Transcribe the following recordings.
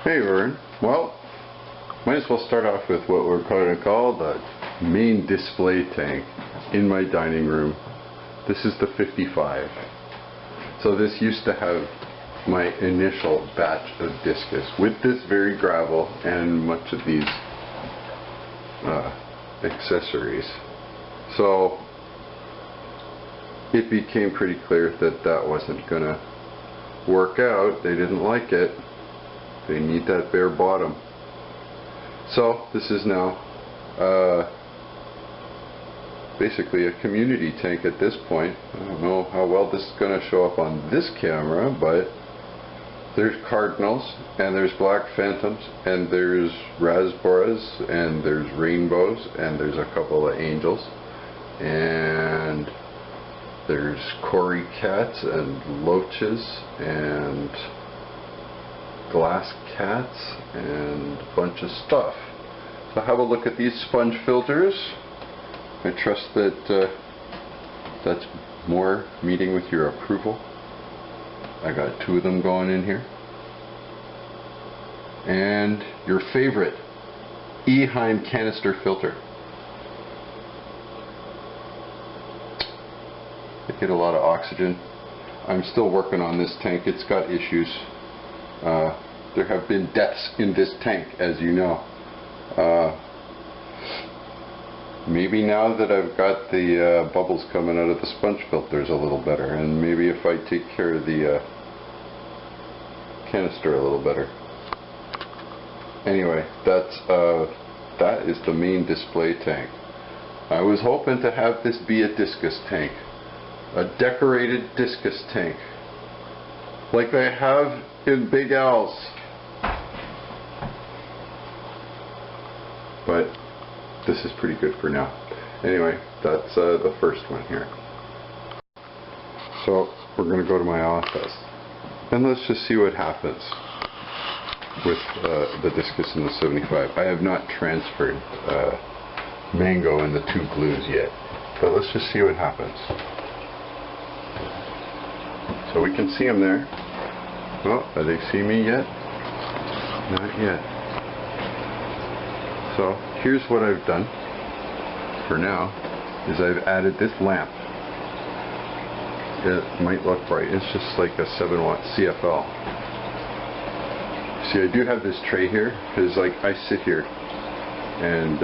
Hey Vern, well, might as well start off with what we're going to call the main display tank in my dining room. This is the 55. So this used to have my initial batch of discus with this very gravel and much of these accessories. So it became pretty clear that that wasn't going to work out. They didn't like it. They need that bare bottom. So this is now basically a community tank at this point. I don't know how well this is going to show up on this camera, but there's cardinals and there's black phantoms and there's rasboras and there's rainbows and there's a couple of angels and there's cory cats and loaches and glass cats and a bunch of stuff. So have a look at these sponge filters. I trust that that's more meeting with your approval. I got 2 of them going in here. And your favorite Eheim canister filter. They get a lot of oxygen. I'm still working on this tank. It's got issues. There have been deaths in this tank, as you know. Maybe now that I've got the bubbles coming out of the sponge filters a little better, and maybe if I take care of the canister a little better. Anyway, that is the main display tank. I was hoping to have this be a discus tank, a decorated discus tank, like they have in Big Al's. But this is pretty good for now. Anyway, that's the first one here. So we're going to go to my office and let's just see what happens with the discus and the 75. I have not transferred mango and the 2 glues yet, but let's just see what happens. So we can see them there. Oh, do they see me yet? Not yet. So here's what I've done for now, is I've added this lamp. It might look bright. It's just like a 7-watt CFL. See, I do have this tray here because like I sit here and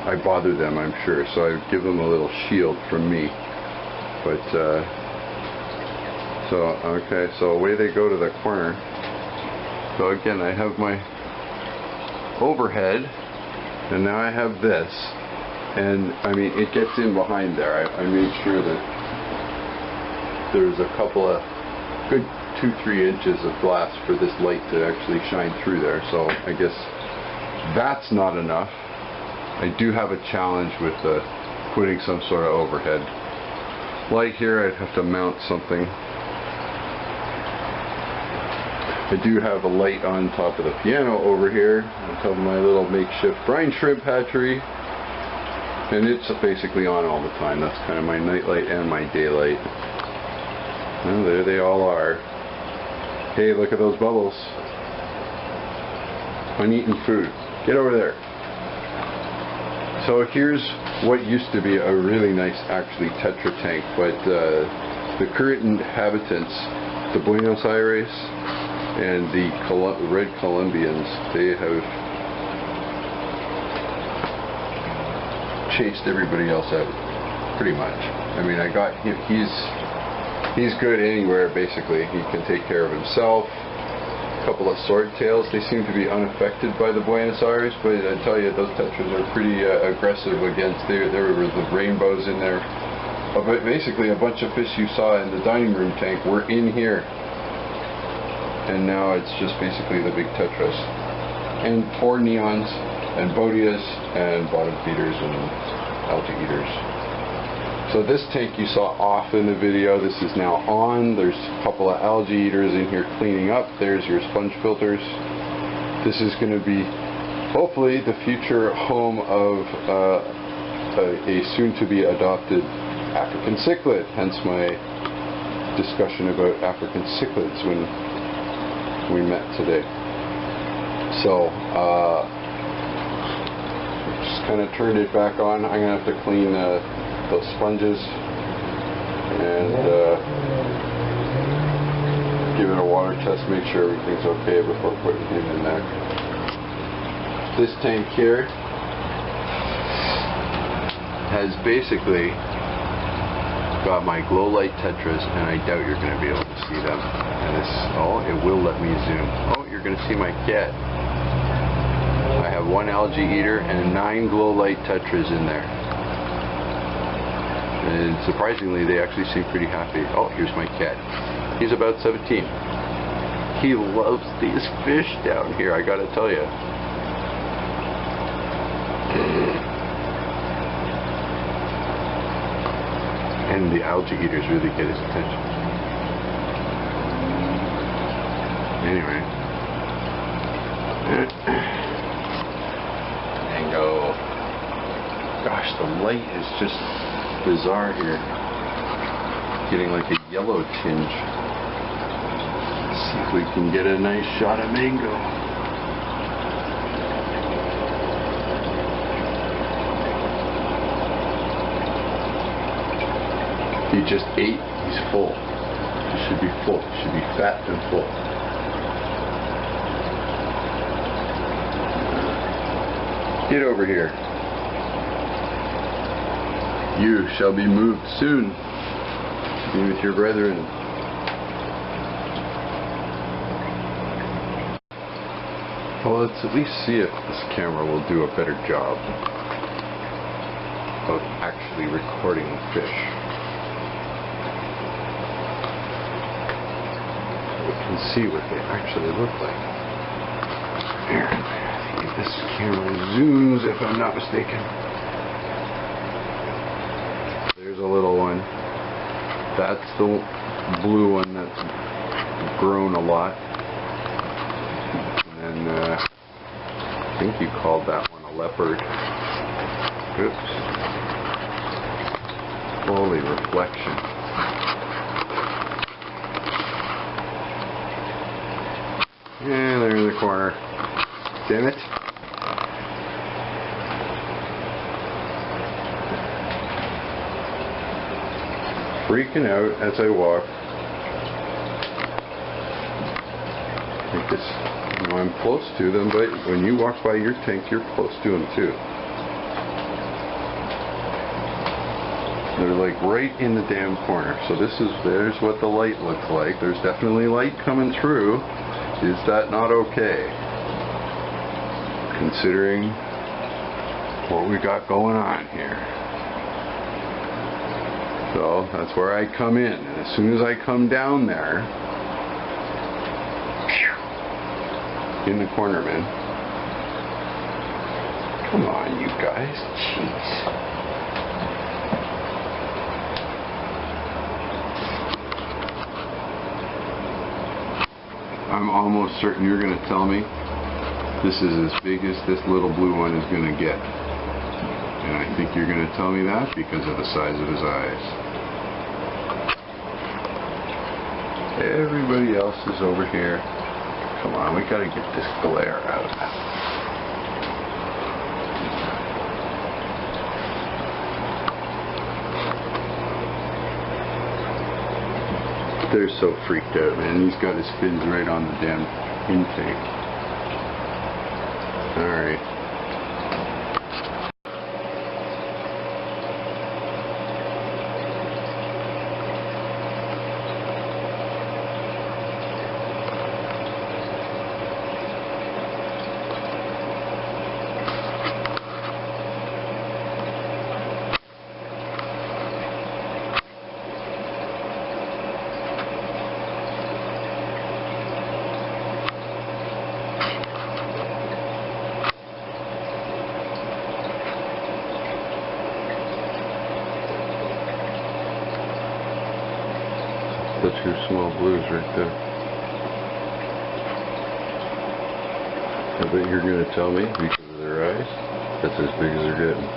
I bother them, I'm sure, so I give them a little shield from me. But so away they go to the corner. So again, I have my overhead, and now I have this, and I mean it gets in behind there. I made sure that there's a couple of good 2-3 inches of glass for this light to actually shine through there. So I guess that's not enough. I do have a challenge with putting some sort of overhead light here. I'd have to mount something. I do have a light on top of the piano over here, on top of my little makeshift brine shrimp hatchery, and it's basically on all the time. That's kind of my night light and my daylight. And there they all are. Hey, look at those bubbles. Uneaten food. Get over there. So here's what used to be a really nice, actually, Tetra tank, but the current inhabitants, the Buenos Aires and the Red Colombians, they have chased everybody else out, pretty much. I mean, I got him, he's good anywhere, basically. He can take care of himself. A couple of swordtails, they seem to be unaffected by the Buenos Aires, but I tell you, those tetras are pretty aggressive against, there were the rainbows in there. But basically, a bunch of fish you saw in the dining room tank were in here. And now it's just basically the big tetras. And 4 neons, and bodias, and bottom feeders, and algae eaters. So this tank you saw off in the video, this is now on. There's a couple of algae eaters in here cleaning up. There's your sponge filters. This is going to be, hopefully, the future home of a soon-to-be adopted African cichlid, hence my discussion about African cichlids when we met today. So just kind of turned it back on. I'm gonna have to clean those sponges and give it a water test, make sure everything's okay before putting him in there. This tank here has basically got my glow light tetras, and I doubt you're going to be able to see them. And this, oh, it will let me zoom. Oh, you're going to see my cat. I have 1 algae eater and 9 glow light tetras in there. And surprisingly, they actually seem pretty happy. Oh, here's my cat. He's about 17. He loves these fish down here, I gotta tell you. And the algae eaters really get his attention. Anyway. Mango. Gosh, the light is just bizarre here. Getting like a yellow tinge. Let's see if we can get a nice shot of Mango. He just ate. He's full. He should be full. He should be fat and full. Get over here. You shall be moved soon. Be with your brethren. Well, let's at least see if this camera will do a better job of actually recording the fish. We can see what they actually look like. Here, if this camera zooms, if I'm not mistaken. There's a little one. That's the blue one that's grown a lot. And then I think you called that one a leopard. Oops. Holy reflection. And they're in the corner. Damn it. Freaking out as I walk. Like this, you know, I'm close to them, but when you walk by your tank, you're close to them too. They're like right in the damn corner. So there's what the light looks like. There's definitely light coming through. Is that not okay? Considering what we got going on here. So that's where I come in. And as soon as I come down there, in the corner, man. Come on, you guys. Jeez. I'm almost certain you're going to tell me this is as big as this little blue one is going to get. And I think you're going to tell me that because of the size of his eyes. Everybody else is over here. Come on, we got to get this glare out. They're so freaked out, man. He's got his fins right on the damn intake. Alright. The two small blues right there. I bet you're going to tell me because of their eyes, that's as big as they're getting.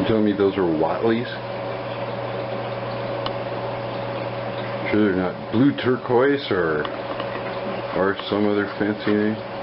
You telling me those are Watleys? Sure they're not blue turquoise or some other fancy name?